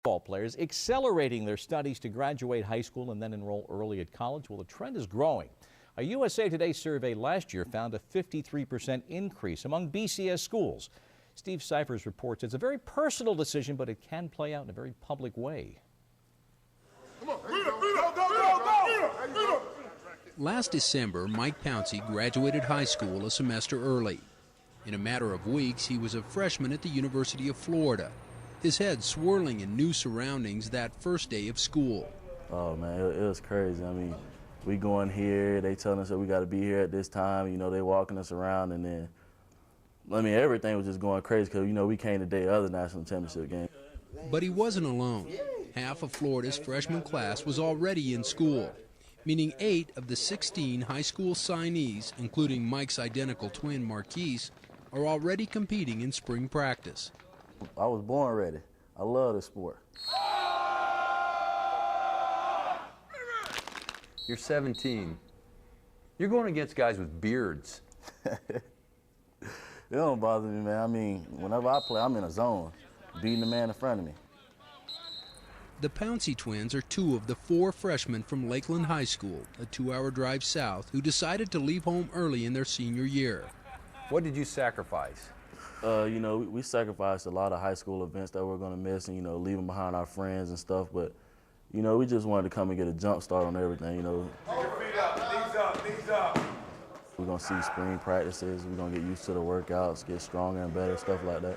Football players accelerating their studies to graduate high school and then enroll early at college. Well, the trend is growing. A USA Today survey last year found a 53% increase among BCS schools. Steve Cyphers reports it's a very personal decision, but it can play out in a very public way. Last December, Mike Pouncey graduated high school a semester early. In a matter of weeks, he was a freshman at the University of Florida, his head swirling in new surroundings that first day of school. Oh man, it was crazy. I mean, we going here, they telling us that we got to be here at this time. You know, they walking us around, and then, I mean, everything was just going crazy because, you know, we came the day of the national championship game. But he wasn't alone. Half of Florida's freshman class was already in school, meaning 8 of the 16 high school signees, including Mike's identical twin Marquise, are already competing in spring practice. I was born ready. I love this sport. You're 17. You're going against guys with beards. It don't bother me, man. I mean, whenever I play, I'm in a zone, beating the man in front of me. The Pouncey Twins are 2 of the 4 freshmen from Lakeland High School, a 2-hour drive south, who decided to leave home early in their senior year. What did you sacrifice? You know, we sacrificed a lot of high school events that we're going to miss and, you know, leaving behind our friends and stuff. But, you know, we just wanted to come and get a jump start on everything, you know. Keep your feet up, knees up, knees up. We're going to see spring practices. We're going to get used to the workouts, get stronger and better, stuff like that.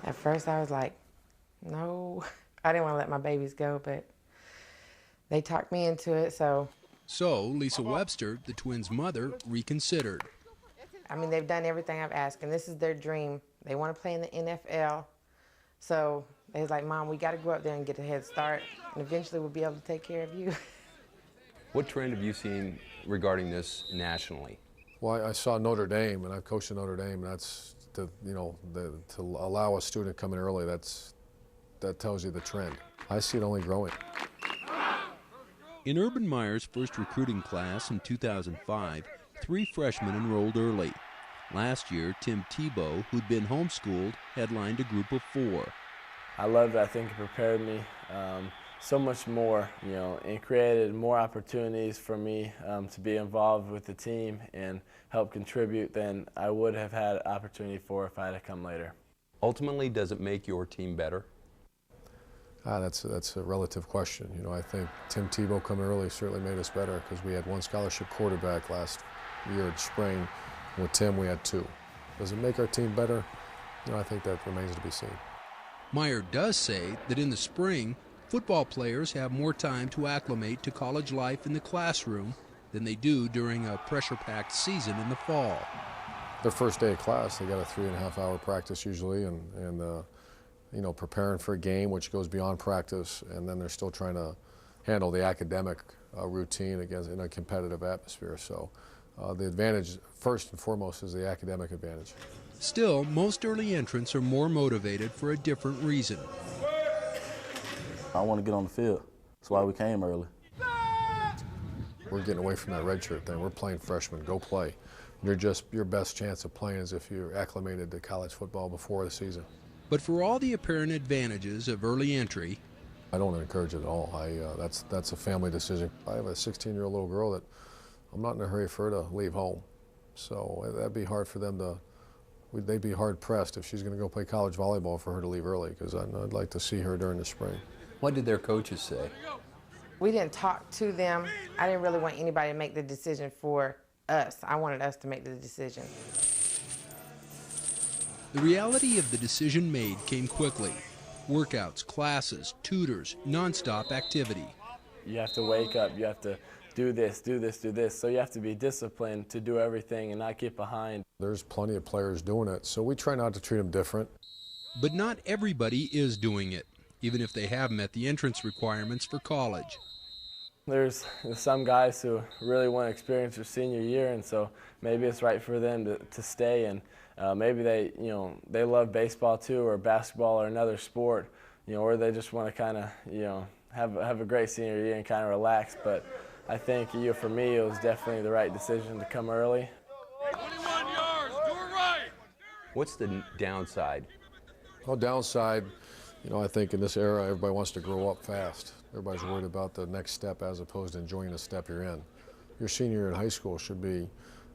At first, I was like, no. I didn't want to let my babies go, but they talked me into it, so. So, Lisa Webster, the twins' mother, reconsidered. I mean, they've done everything I've asked, and this is their dream. They want to play in the NFL. So they was like, Mom, we got to go up there and get a head start, and eventually we'll be able to take care of you. What trend have you seen regarding this nationally? Well, I saw Notre Dame, and I've coached at Notre Dame. That's to allow a student to come in early. That tells you the trend. I see it only growing. In Urban Meyer's first recruiting class in 2005, 3 freshmen enrolled early. Last year, Tim Tebow, who'd been homeschooled, headlined a group of 4. I loved it. I think it prepared me so much more, you know, and created more opportunities for me to be involved with the team and help contribute than I would have had opportunity for if I had come later. Ultimately, does it make your team better? That's a relative question. You know, I think Tim Tebow coming early certainly made us better because we had 1 scholarship quarterback last year in spring. With Tim, we had 2. Does it make our team better? You know, I think that remains to be seen. Meyer does say that in the spring, football players have more time to acclimate to college life in the classroom than they do during a pressure-packed season in the fall. Their first day of class, they got a 3.5-hour practice usually, and you know, preparing for a game, which goes beyond practice, and then they're still trying to handle the academic routine against in a competitive atmosphere. So the advantage, first and foremost, is the academic advantage. Still, most early entrants are more motivated for a different reason. I want to get on the field. That's why we came early. We're getting away from that redshirt thing. We're playing freshmen. Go play. Your best chance of playing is if you're acclimated to college football before the season. But for all the apparent advantages of early entry, I don't encourage it at all. That's a family decision. I have a 16-year-old little girl that I'm not in a hurry for her to leave home. So that'd be hard for them to, they'd be hard pressed if she's going to go play college volleyball for her to leave early, because I'd like to see her during the spring. What did their coaches say? We didn't talk to them. I didn't really want anybody to make the decision for us. I wanted us to make the decision. The reality of the decision made came quickly. Workouts, classes, tutors, nonstop activity. You have to wake up, you have to do this, do this, do this. So you have to be disciplined to do everything and not get behind. There's plenty of players doing it, so we try not to treat them different. But not everybody is doing it, even if they have met the entrance requirements for college. There's some guys who really want to experience their senior year, and so maybe it's right for them to stay, and maybe they love baseball too, or basketball, or another sport, or they just want to kind of have a great senior year and kind of relax. But I think for me, it was definitely the right decision to come early. 21 yards, do it right. What's the downside? Well, downside You know, I think in this era, everybody wants to grow up fast. Everybody's worried about the next step as opposed to enjoying the step you're in. Your senior year in high school should be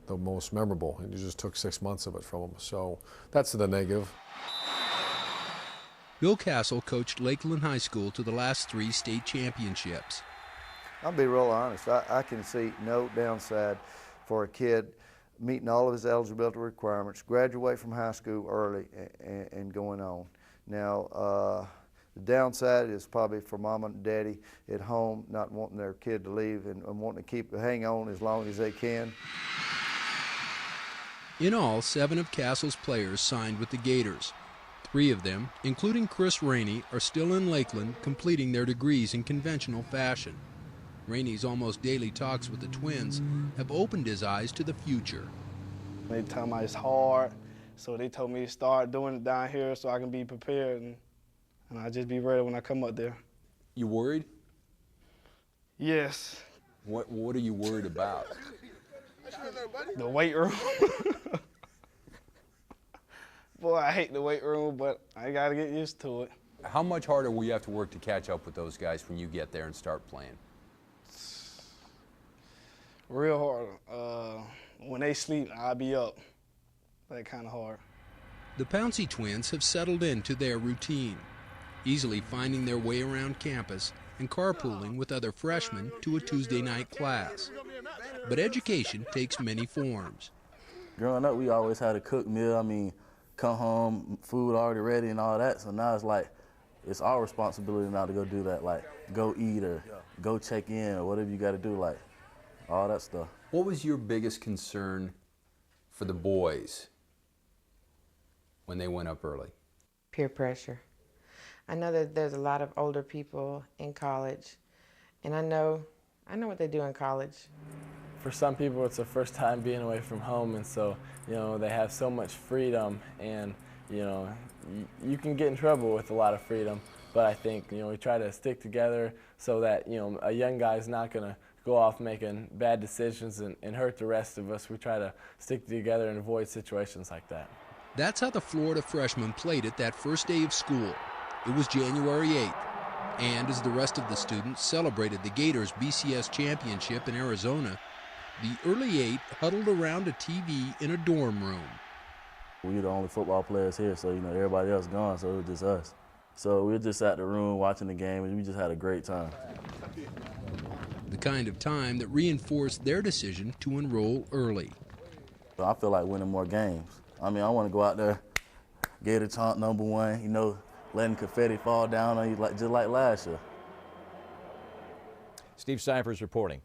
the most memorable, and you just took 6 months of it from them. So that's the negative. Bill Castle coached Lakeland High School to the last 3 state championships. I'll be real honest, I can see no downside for a kid meeting all of his eligibility requirements, graduate from high school early and going on. Now, the downside is probably for mom and daddy at home not wanting their kid to leave and wanting to hang on as long as they can. In all, 7 of Castle's players signed with the Gators. 3 of them, including Chris Rainey, are still in Lakeland completing their degrees in conventional fashion. Rainey's almost daily talks with the Twins have opened his eyes to the future. They tell me it's hard, so they told me to start doing it down here so I can be prepared, and I'll just be ready when I come up there. You worried? Yes. What are you worried about? The weight room. Boy, I hate the weight room, but I got to get used to it. How much harder will you have to work to catch up with those guys when you get there and start playing? Real hard. When they sleep, I'll be up. That kind of hard. The Pouncey Twins have settled into their routine, easily finding their way around campus and carpooling with other freshmen to a Tuesday night class. But education takes many forms. Growing up, we always had a cooked meal. I mean, come home, food already ready and all that. So now it's like, it's our responsibility now to go do that, like go eat or go check in or whatever you got to do, like all that stuff. What was your biggest concern for the boys when they went up early? Peer pressure. I know that there's a lot of older people in college, and I know what they do in college. For some people, it's the first time being away from home, and so, you know, they have so much freedom, and, you know, you can get in trouble with a lot of freedom, but I think, you know, we try to stick together so that, you know, a young guy's not going to go off making bad decisions and hurt the rest of us. We try to stick together and avoid situations like that. That's how the Florida freshmen played it that first day of school. It was January 8th, and as the rest of the students celebrated the Gators' BCS championship in Arizona, the early 8 huddled around a TV in a dorm room. We were the only football players here, so, you know, everybody else gone, so it was just us. So we were just at the room watching the game, and we just had a great time. The kind of time that reinforced their decision to enroll early. So I feel like winning more games. I mean, I want to go out there, Gator chant #1, you know, letting confetti fall down on you just like last year. Steve Cyphers reporting.